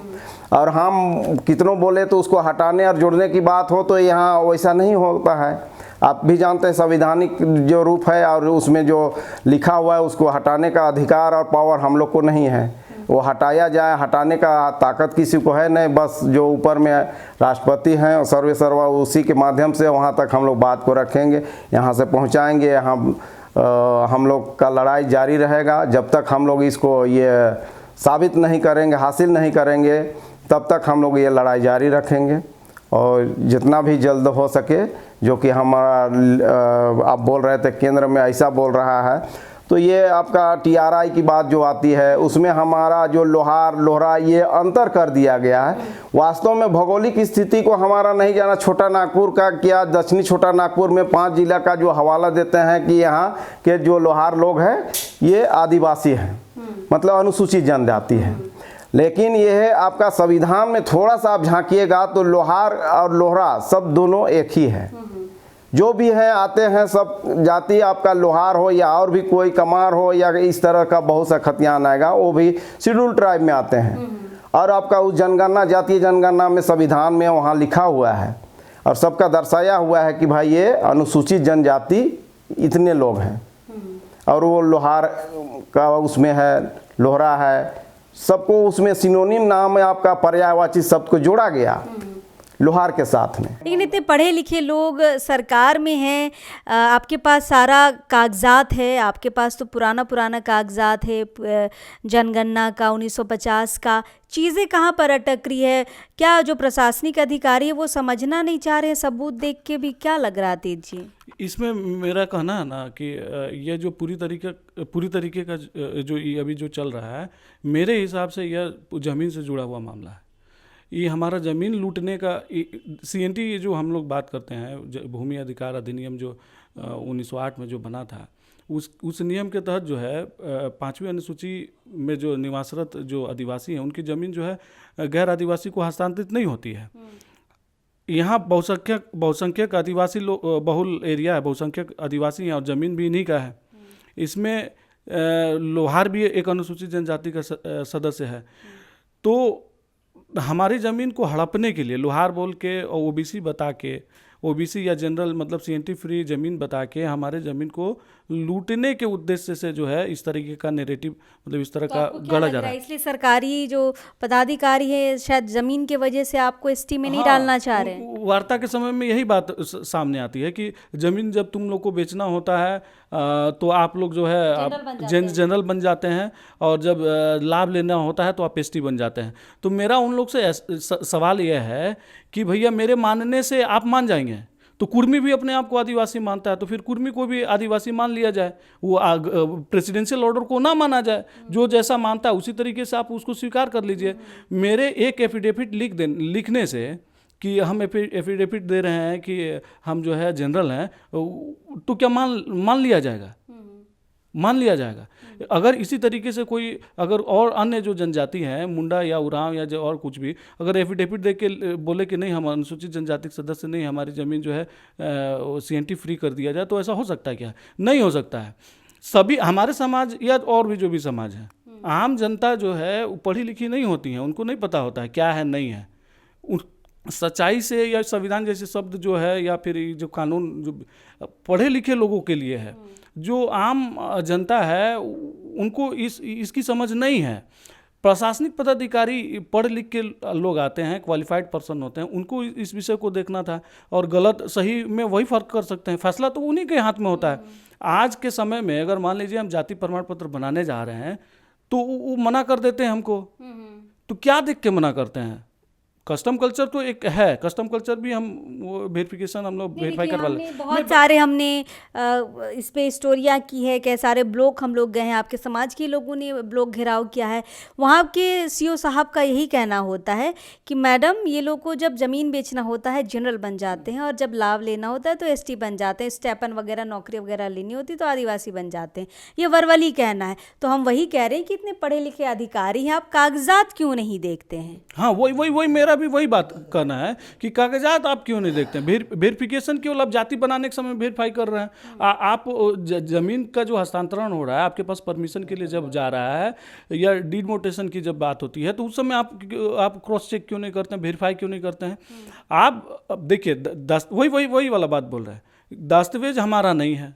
और हम कितनों बोले तो उसको हटाने और जोड़ने की बात हो तो यहाँ वैसा नहीं होता है। आप भी जानते हैं संवैधानिक जो रूप है और उसमें जो लिखा हुआ है उसको हटाने का अधिकार और पावर हम लोग को नहीं है। वो हटाया जाए, हटाने का ताकत किसी को है नहीं, बस जो ऊपर में राष्ट्रपति हैं और सर्वे सर्वा उसी के माध्यम से वहाँ तक हम लोग बात को रखेंगे, यहाँ से पहुँचाएँगे। हम लोग का लड़ाई जारी रहेगा जब तक हम लोग इसको ये साबित नहीं करेंगे, हासिल नहीं करेंगे, तब तक हम लोग ये लड़ाई जारी रखेंगे। और जितना भी जल्द हो सके, जो कि हमारा आप बोल रहे थे केंद्र में ऐसा बोल रहा है, तो ये आपका TRI की बात जो आती है उसमें हमारा जो लोहार लोहरा ये अंतर कर दिया गया है। वास्तव में भौगोलिक स्थिति को हमारा नहीं जाना। छोटा नागपुर का क्या, दक्षिणी छोटा नागपुर में 5 जिला का जो हवाला देते हैं कि यहाँ के जो लोहार लोग हैं ये आदिवासी हैं, मतलब अनुसूचित जनजाति है। लेकिन यह आपका संविधान में थोड़ा सा आप झांकिएगा तो लोहार और लोहरा सब दोनों एक ही है। जो भी हैं आते हैं सब जाति, आपका लोहार हो या और भी कोई कमार हो या इस तरह का बहुत सा खतियान आएगा, वो भी शेड्यूल ट्राइब में आते हैं। और आपका उस जनगणना, जातीय जनगणना में संविधान में वहाँ लिखा हुआ है और सबका दर्शाया हुआ है कि भाई ये अनुसूचित जनजाति इतने लोग हैं। और वो लोहार का उसमें है, लोहरा है, सबको उसमें सिनोनिम नाम है आपका पर्यायवाची शब्द को जोड़ा गया लोहार के साथ में। लेकिन इतने पढ़े लिखे लोग सरकार में हैं, आपके पास सारा कागजात है, आपके पास तो पुराना कागजात है जनगणना का 1950 का। चीज़ें कहाँ पर अटक रही है? क्या जो प्रशासनिक अधिकारी है वो समझना नहीं चाह रहे हैं? सबूत देख के भी क्या लग रहा है तेज जी? इसमें मेरा कहना है ना कि यह जो पूरी तरीके का जो अभी जो चल रहा है, मेरे हिसाब से यह ज़मीन से जुड़ा हुआ मामला है। ये हमारा ज़मीन लूटने का CNT ये जो हम लोग बात करते हैं, भूमि अधिकार अधिनियम जो 1908 में जो बना था, उस नियम के तहत जो है 5वीं अनुसूची में जो निवासरत जो आदिवासी हैं उनकी ज़मीन जो है गैर आदिवासी को हस्तांतरित नहीं होती है। यहाँ बहुसंख्यक आदिवासी बहुल एरिया है, बहुसंख्यक आदिवासी हैं और ज़मीन भी इन्हीं का है। इसमें लोहार भी एक अनुसूचित जनजाति का सदस्य है। तो हमारी ज़मीन को हड़पने के लिए लोहार बोल के और OBC बता के, OBC या जनरल मतलब CNT फ्री ज़मीन बता के हमारे ज़मीन को लूटने के उद्देश्य से जो है इस तरीके का नैरेटिव, मतलब इस तरह का गढ़ा जा रहा है। इसलिए सरकारी जो पदाधिकारी है शायद ज़मीन के वजह से आपको ST में नहीं डालना चाह रहे हैं। वार्ता के समय में यही बात सामने आती है कि ज़मीन जब तुम लोग को बेचना होता है तो आप लोग जो है आप जनरल बन जाते हैं, और जब लाभ लेना होता है तो आप ST बन जाते हैं। तो मेरा उन लोग से सवाल यह है कि भैया मेरे मानने से आप मान जाएंगे? तो कुर्मी भी अपने आप को आदिवासी मानता है, तो फिर कुर्मी को भी आदिवासी मान लिया जाए, वो प्रेसिडेंशियल ऑर्डर को ना माना जाए। जो जैसा मानता है उसी तरीके से आप उसको स्वीकार कर लीजिए। मेरे एक एफिडेविट लिखने से कि हम एफिडेविट दे रहे हैं कि हम जो है जनरल हैं, तो क्या मान लिया जाएगा? मान लिया जाएगा। अगर इसी तरीके से कोई अगर और अन्य जो जनजाति हैं, मुंडा या उरांव या जो और कुछ भी, अगर एफिडेविट दे के बोले कि नहीं हम अनुसूचित जनजाति के सदस्य नहीं, हमारी ज़मीन जो है CNT फ्री कर दिया जाए, तो ऐसा हो सकता है क्या? नहीं हो सकता है। सभी हमारे समाज या और भी जो भी समाज है, आम जनता जो है वो पढ़ी लिखी नहीं होती है, उनको नहीं पता होता है क्या है नहीं है। सच्चाई से या संविधान जैसे शब्द जो है या फिर जो कानून जो पढ़े लिखे लोगों के लिए है, जो आम जनता है उनको इसकी समझ नहीं है। प्रशासनिक पदाधिकारी पढ़ लिख के लोग आते हैं, क्वालिफाइड पर्सन होते हैं, उनको इस विषय को देखना था और गलत सही में वही फर्क कर सकते हैं। फैसला तो उन्हीं के हाथ में होता है। आज के समय में अगर मान लीजिए हम जाति प्रमाण पत्र बनाने जा रहे हैं तो वो मना कर देते हैं हमको, तो क्या देख के मना करते हैं? कस्टम कल्चर तो एक है, कस्टम कल्चर भी हम वो वेरिफिकेशन हम लोग वेरीफाई करवा लेते हैं। बहुत सारे हमने इस पे स्टोरियाँ की है, कई सारे ब्लॉक हम लोग गए हैं, आपके समाज के लोगों ने ब्लॉक घेराव किया है। वहाँ के CO साहब का यही कहना होता है कि मैडम ये लोग को जब ज़मीन बेचना होता है जनरल बन जाते हैं, और जब लाभ लेना होता है तो ST बन जाते हैं, स्टेपन वगैरह नौकरी वगैरह लेनी होती तो आदिवासी बन जाते हैं। ये वर्बली कहना है। तो हम वही कह रहे हैं कि इतने पढ़े लिखे अधिकारी हैं, आप कागजात क्यों नहीं देखते हैं? हाँ, वही मेरा भी वही बात करना है कि कागजात आप क्यों नहीं देखते हैं? वेरिफिकेशन केवल आप जाति बनाने के समय वेरीफाई कर रहे हैं। आप जमीन का जो हस्तांतरण हो रहा है आपके पास परमिशन के लिए जब जा रहा है या डिमोटेशन की जब बात होती है तो उस समय आप क्रॉस चेक क्यों नहीं करते हैं, वेरीफाई क्यों नहीं करते हैं? आप देखिए वही वाला बात बोल रहे हैं। दस्तावेज हमारा नहीं है,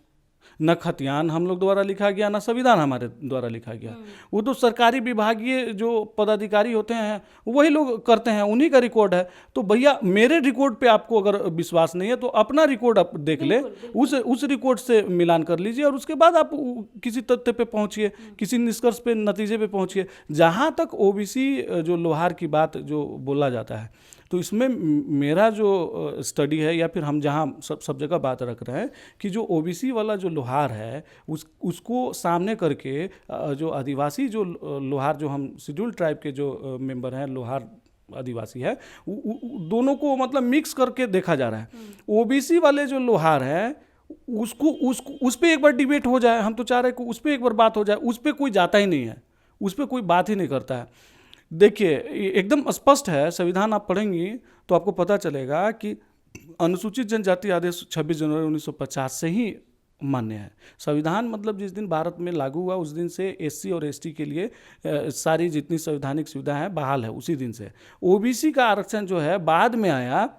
न खतियान हम लोग द्वारा लिखा गया, न संविधान हमारे द्वारा लिखा गया। वो तो सरकारी विभागीय जो पदाधिकारी होते हैं वही लोग करते हैं, उन्हीं का रिकॉर्ड है। तो भैया मेरे रिकॉर्ड पे आपको अगर विश्वास नहीं है तो अपना रिकॉर्ड आप देख ले, उस रिकॉर्ड से मिलान कर लीजिए और उसके बाद आप किसी तथ्य पे पहुंचिए, किसी निष्कर्ष पे, नतीजे पे पहुंचिए। जहाँ तक OBC जो लोहार की बात जो बोला जाता है, तो इसमें मेरा जो स्टडी है या फिर हम जहाँ सब जगह बात रख रहे हैं कि जो OBC वाला जो लोहार है उसको सामने करके जो आदिवासी जो लोहार, जो हम शेड्यूल ट्राइब के जो मेंबर हैं, लोहार आदिवासी है, दोनों को मतलब मिक्स करके देखा जा रहा है। OBC वाले जो लोहार हैं उस पर एक बार डिबेट हो जाए। हम तो चाह रहे हैं कि उस पर एक बार बात हो जाए। उस पर कोई जाता ही नहीं है, उस पर कोई बात ही नहीं करता है। देखिए एकदम स्पष्ट है, संविधान आप पढ़ेंगी तो आपको पता चलेगा कि अनुसूचित जनजाति आदेश 26 जनवरी 1950 से ही मान्य है। संविधान मतलब जिस दिन भारत में लागू हुआ उस दिन से SC और ST के लिए सारी जितनी संवैधानिक सुविधाएं हैं बहाल है उसी दिन से। OBC का आरक्षण जो है बाद में आया,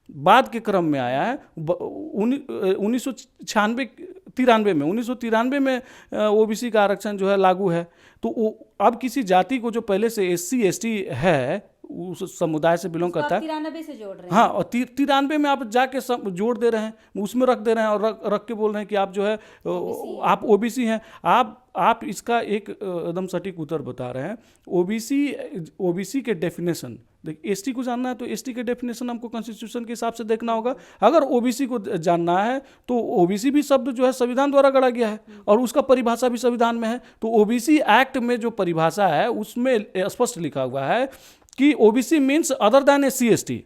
बाद के क्रम में आया है 1993 में OBC का आरक्षण जो है लागू है। तो अब किसी जाति को जो पहले से SC ST है, उस समुदाय से बिलोंग करता है, 93 से जोड़ रहे हैं। हाँ, और 93 में आप जाके जोड़ दे रहे हैं, उसमें रख दे रहे हैं और रख के बोल रहे हैं कि आप जो है आप OBC हैं। आप इसका एक एकदम सटीक उत्तर बता रहे हैं। OBC के डेफिनेशन देखिए, ST को जानना है तो ST के डेफिनेशन हमको कॉन्स्टिट्यूशन के हिसाब से देखना होगा। अगर OBC को जानना है तो OBC भी शब्द जो है संविधान द्वारा गढ़ा गया है और उसका परिभाषा भी संविधान में है। तो OBC एक्ट में जो परिभाषा है उसमें स्पष्ट लिखा हुआ है कि OBC means other than SC ST।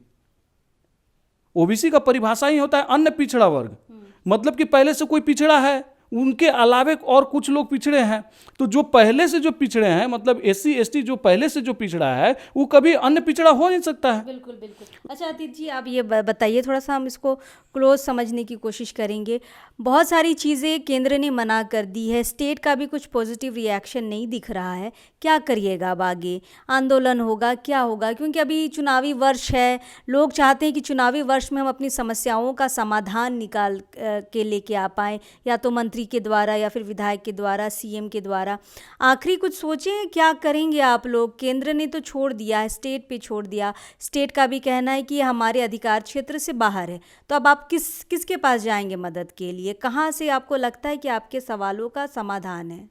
OBC का परिभाषा ही होता है अन्य पिछड़ा वर्ग, मतलब कि पहले से कोई पिछड़ा है, उनके अलावे और कुछ लोग पिछड़े हैं। तो जो पहले से जो पिछड़े हैं, मतलब SC ST जो पहले से जो पिछड़ा है वो कभी अन्य पिछड़ा हो नहीं सकता है। बिल्कुल बिल्कुल। अच्छा अतीत जी, आप ये बताइए, थोड़ा सा हम इसको क्लोज समझने की कोशिश करेंगे। बहुत सारी चीज़ें केंद्र ने मना कर दी है, स्टेट का भी कुछ पॉजिटिव रिएक्शन नहीं दिख रहा है। क्या करिएगा अब आगे? आंदोलन होगा, क्या होगा? क्योंकि अभी चुनावी वर्ष है, लोग चाहते हैं कि चुनावी वर्ष में हम अपनी समस्याओं का समाधान निकाल के लेके आ पाएँ, या तो मंत्री के द्वारा या फिर विधायक के द्वारा, CM के द्वारा। आखिरी कुछ सोचें, क्या करेंगे आप लोग? केंद्र ने तो छोड़ दिया है, स्टेट पे छोड़ दिया। स्टेट का भी कहना है कि ये हमारे अधिकार क्षेत्र से बाहर है। तो अब आप किसके पास जाएंगे मदद के लिए? कहाँ से आपको लगता है कि आपके सवालों का समाधान है?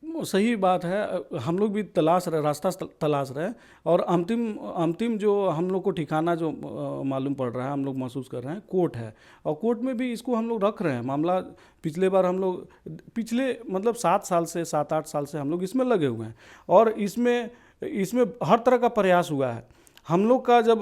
सही बात है, हम लोग भी रास्ता तलाश रहे हैं और अंतिम जो हम लोग को ठिकाना जो मालूम पड़ रहा है, हम लोग महसूस कर रहे हैं, कोर्ट है। और कोर्ट में भी इसको हम लोग रख रहे हैं मामला। पिछले बार हम लोग पिछले मतलब 7-8 साल से हम लोग इसमें लगे हुए हैं और इसमें हर तरह का प्रयास हुआ है। हम लोग का जब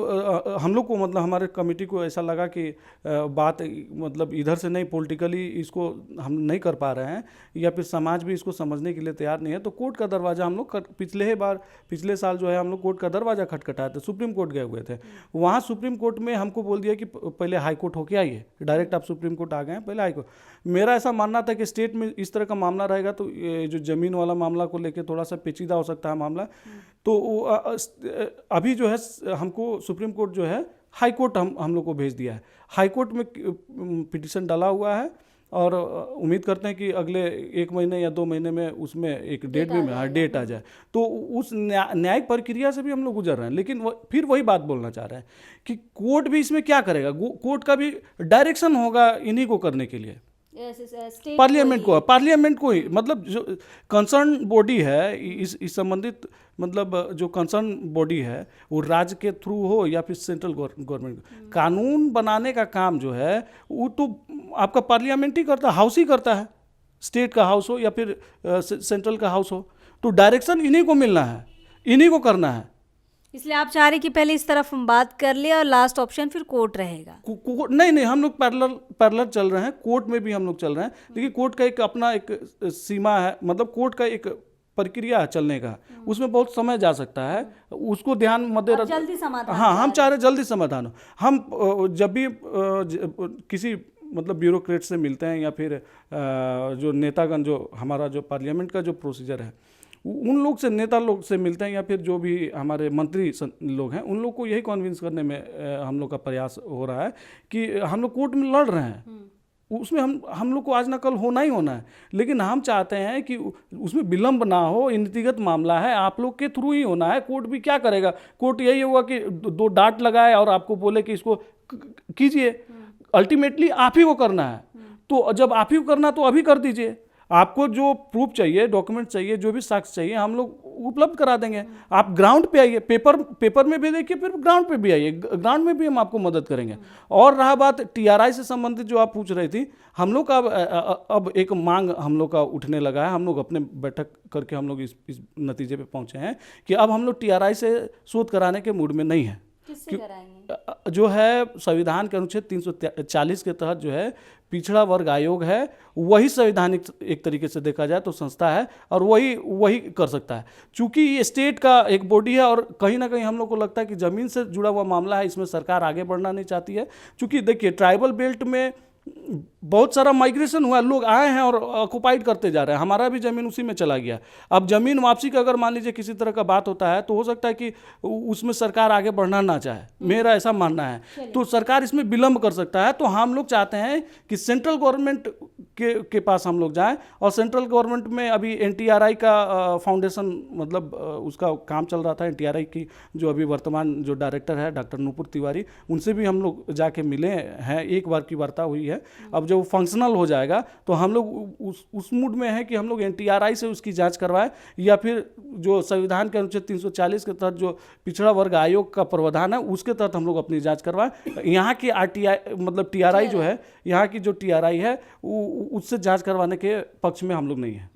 हम लोग को मतलब हमारे कमेटी को ऐसा लगा कि बात मतलब इधर से नहीं, पॉलिटिकली इसको हम नहीं कर पा रहे हैं या फिर समाज भी इसको समझने के लिए तैयार नहीं है, तो कोर्ट का दरवाज़ा हम लोग पिछले साल जो है हम लोग कोर्ट का दरवाज़ा खटखटाए थे, सुप्रीम कोर्ट गए हुए थे। वहाँ सुप्रीम कोर्ट में हमको बोल दिया कि पहले हाई कोर्ट होके आइए, डायरेक्ट आप सुप्रीम कोर्ट आ गए हैं, पहले हाई कोर्ट। मेरा ऐसा मानना था कि स्टेट में इस तरह का मामला रहेगा तो ये जो ज़मीन वाला मामला को लेकर थोड़ा सा पेचीदा हो सकता है मामला, तो अभी जो है हमको सुप्रीम कोर्ट जो है हाई कोर्ट हम लोग को भेज दिया है। हाई कोर्ट में पिटीशन डाला हुआ है और उम्मीद करते हैं कि अगले 1 महीने या 2 महीने में उसमें एक डेट आ जाए। तो उस न्यायिक प्रक्रिया से भी हम लोग गुजर रहे हैं, लेकिन फिर वही बात बोलना चाह रहे हैं कि कोर्ट भी इसमें क्या करेगा। कोर्ट का भी डायरेक्शन होगा इन्हीं को करने के लिए, पार्लियामेंट को ही, मतलब जो कंसर्न बॉडी है इस संबंधित, मतलब जो कंसर्न बॉडी है वो राज्य के थ्रू हो या फिर सेंट्रल गवर्नमेंट, कानून बनाने का काम जो है वो तो आपका पार्लियामेंट ही करता है, हाउस ही करता है, स्टेट का हाउस हो या फिर सेंट्रल का हाउस हो, तो डायरेक्शन इन्हीं को मिलना है, इन्हीं को करना है। इसलिए आप चाह रहे कि पहले इस तरफ हम बात कर ले और लास्ट ऑप्शन फिर कोर्ट रहेगा। नहीं, हम लोग पैरेलल चल रहे हैं, कोर्ट में भी हम लोग चल रहे हैं, लेकिन कोर्ट का एक अपना एक सीमा है, मतलब कोर्ट का एक प्रक्रिया है चलने का, उसमें बहुत समय जा सकता है, उसको ध्यान मद्देनजर जल्दी समाधान। हाँ, हम चाह रहे जल्दी समाधान हो। हम जब भी किसी मतलब ब्यूरोक्रेट से मिलते हैं या फिर जो नेतागण, जो हमारा जो पार्लियामेंट का जो प्रोसीजर है, उन लोग से, नेता लोग से मिलते हैं या फिर जो भी हमारे मंत्री लोग हैं, उन लोग को यही कन्विंस करने में हम लोग का प्रयास हो रहा है कि हम लोग कोर्ट में लड़ रहे हैं, उसमें हम लोग को आज ना कल होना ही होना है, लेकिन हम चाहते हैं कि उसमें विलंब ना हो, नीतिगत मामला है, आप लोग के थ्रू ही होना है। कोर्ट भी क्या करेगा, कोर्ट यही होगा कि 2 डांट लगाए और आपको बोले कि इसको कीजिए, अल्टीमेटली आप ही को करना है। तो जब आप ही को करना तो अभी कर दीजिए, आपको जो प्रूफ चाहिए, डॉक्यूमेंट चाहिए, जो भी साक्ष्य चाहिए हम लोग उपलब्ध करा देंगे। आप ग्राउंड पे आइए, पेपर में भी देखिए, फिर ग्राउंड पे भी आइए, ग्राउंड में भी हम आपको मदद करेंगे। और रहा बात टीआरआई से संबंधित जो आप पूछ रही थी, हम लोग का अब एक मांग हम लोग का उठने लगा है। हम लोग अपने बैठक करके हम लोग इस नतीजे पे पहुंचे हैं कि अब हम लोग टीआरआई से शोध कराने के मूड में नहीं है। किससे कराएंगे? जो है संविधान के अनुच्छेद 340 के तहत जो है पिछड़ा वर्ग आयोग है, वही संवैधानिक एक तरीके से देखा जाए तो संस्था है और वही कर सकता है। चूंकि ये स्टेट का एक बॉडी है और कहीं ना कहीं हम लोग को लगता है कि ज़मीन से जुड़ा हुआ मामला है, इसमें सरकार आगे बढ़ना नहीं चाहती है। चूंकि देखिए ट्राइबल बेल्ट में बहुत सारा माइग्रेशन हुआ, लोग आए हैं और ऑक्युपाइड करते जा रहे हैं, हमारा भी ज़मीन उसी में चला गया। अब ज़मीन वापसी का अगर मान लीजिए किसी तरह का बात होता है तो हो सकता है कि उसमें सरकार आगे बढ़ना ना चाहे, मेरा ऐसा मानना है। तो सरकार इसमें विलंब कर सकता है। तो हम लोग चाहते हैं कि सेंट्रल गवर्नमेंट के पास हम लोग जाएं, और सेंट्रल गवर्नमेंट में अभी एनटीआरआई का फाउंडेशन, मतलब उसका काम चल रहा था। एनटीआरआई की जो अभी वर्तमान जो डायरेक्टर है डॉक्टर नूपुर तिवारी, उनसे भी हम लोग जाके मिले हैं, एक बार की वार्ता हुई है। अब जब फंक्शनल हो जाएगा तो हम लोग उस मूड में है कि हम लोग एनटीआरआई से उसकी जांच करवाएं, या फिर जो संविधान के अनुच्छेद 340 के तहत जो पिछड़ा वर्ग आयोग का प्रावधान है उसके तहत हम लोग अपनी जांच करवाएं। यहाँ की आरटीआई मतलब टीआरआई जो है, यहाँ की जो टीआरआई है उससे जांच करवाने के पक्ष में हम लोग नहीं है।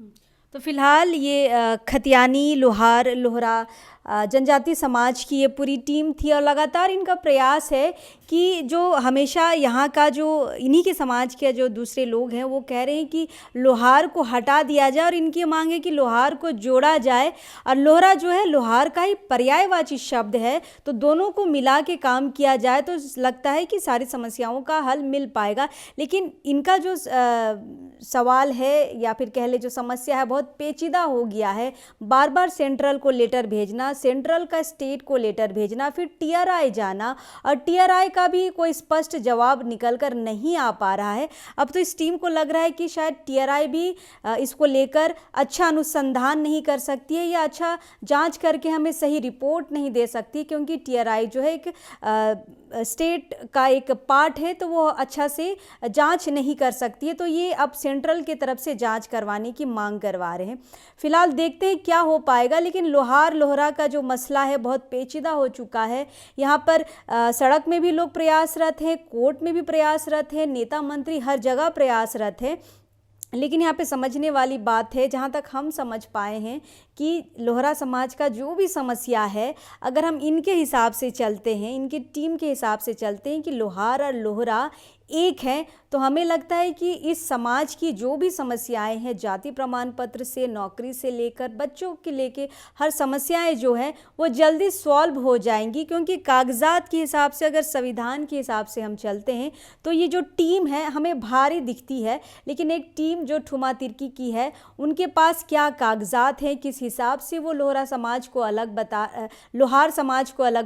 तो फिलहाल ये खतियानी, लोहार, लोहरा जनजाति समाज की ये पूरी टीम थी और लगातार इनका प्रयास है कि जो हमेशा यहाँ का जो इन्हीं के समाज के जो दूसरे लोग हैं वो कह रहे हैं कि लोहार को हटा दिया जाए, और इनकी मांग है कि लोहार को जोड़ा जाए। और लोहरा जो है लोहार का ही पर्यायवाची शब्द है, तो दोनों को मिला के काम किया जाए तो लगता है कि सारी समस्याओं का हल मिल पाएगा। लेकिन इनका जो सवाल है या फिर कह ले जो समस्या है बहुत पेचीदा हो गया है। बार बार सेंट्रल को लेटर भेजना, सेंट्रल का स्टेट को लेटर भेजना, फिर टीआरआई जाना, और टीआरआई का भी कोई स्पष्ट जवाब निकल कर नहीं आ पा रहा है। अब तो इस टीम को लग रहा है कि शायद टीआरआई भी इसको लेकर अच्छा अनुसंधान नहीं कर सकती है या अच्छा जांच करके हमें सही रिपोर्ट नहीं दे सकती, क्योंकि टीआरआई जो है एक स्टेट का एक पार्ट है, तो वो अच्छा से जांच नहीं कर सकती है। तो ये अब सेंट्रल की तरफ से जांच करवाने की मांग करवा रहे हैं। फिलहाल देखते हैं क्या हो पाएगा, लेकिन लोहार लोहरा का जो मसला है बहुत पेचीदा हो चुका है। यहाँ पर सड़क में भी लोग प्रयासरत हैं, कोर्ट में भी प्रयासरत हैं, नेता मंत्री हर जगह प्रयासरत हैं। लेकिन यहाँ पे समझने वाली बात है, जहाँ तक हम समझ पाए हैं कि लोहरा समाज का जो भी समस्या है, अगर हम इनके हिसाब से चलते हैं, इनके टीम के हिसाब से चलते हैं कि लोहार और लोहरा एक हैं, तो हमें लगता है कि इस समाज की जो भी समस्याएं हैं, जाति प्रमाण पत्र से नौकरी से लेकर बच्चों के लेके हर समस्याएं जो हैं वो जल्दी सॉल्व हो जाएंगी। क्योंकि कागजात के हिसाब से, अगर संविधान के हिसाब से हम चलते हैं तो ये जो टीम है हमें भारी दिखती है, लेकिन एक टीम जो ठुमा तिरकी की है, उनके पास क्या कागजात हैं, किस हिसाब से वो लोहार समाज को अलग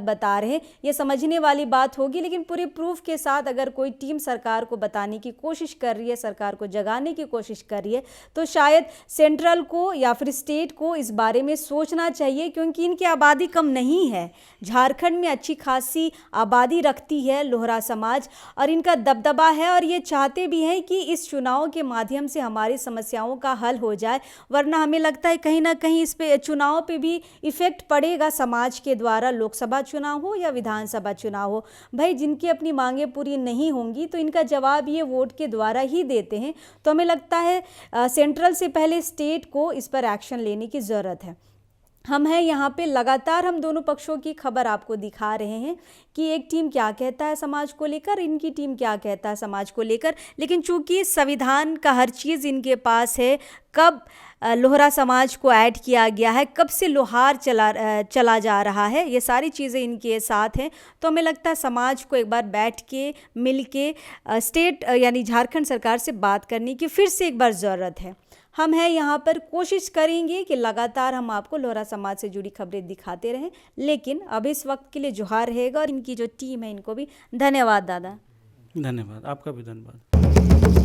बता रहे हैं, ये समझने वाली बात होगी। लेकिन पूरे प्रूफ के साथ अगर कोई टीम सरकार को बताने की कोशिश कर रही है, सरकार को जगाने की कोशिश कर रही है, तो शायद सेंट्रल को या फिर स्टेट को इस बारे में सोचना चाहिए। क्योंकि इनकी आबादी कम नहीं है, झारखंड में अच्छी खासी आबादी रखती है लोहारा समाज और इनका दबदबा है, और ये चाहते भी हैं कि इस चुनाव के माध्यम से हमारी समस्याओं का हल हो जाए। वरना हमें लगता है कहीं ना कहीं इस पे चुनाव पे भी इफेक्ट पड़ेगा समाज के द्वारा, लोकसभा चुनाव हो या विधानसभा चुनाव हो। भाई जिनकी अपनी मांगें पूरी नहीं होंगी तो इनका जवाब ये वोट के द्वारा ही देते हैं। तो हमें लगता है सेंट्रल से पहले स्टेट को इस पर एक्शन लेने की ज़रूरत है। हम हैं यहाँ पे, लगातार हम दोनों पक्षों की खबर आपको दिखा रहे हैं कि एक टीम क्या कहता है समाज को लेकर, इनकी टीम क्या कहता है समाज को लेकर। लेकिन चूंकि संविधान का हर चीज़ इनके पास है, कब लोहारा समाज को ऐड किया गया है, कब से लोहार चला जा रहा है, ये सारी चीज़ें इनके साथ हैं। तो हमें लगता है समाज को एक बार बैठ के मिल के स्टेट यानी झारखंड सरकार से बात करने की फिर से एक बार ज़रूरत है। हम हैं यहाँ पर, कोशिश करेंगे कि लगातार हम आपको लोहारा समाज से जुड़ी खबरें दिखाते रहें। लेकिन अब इस वक्त के लिए जोहार रहेगा, और इनको जो टीम है इनको भी धन्यवाद दादा। धन्यवाद, आपका भी धन्यवाद।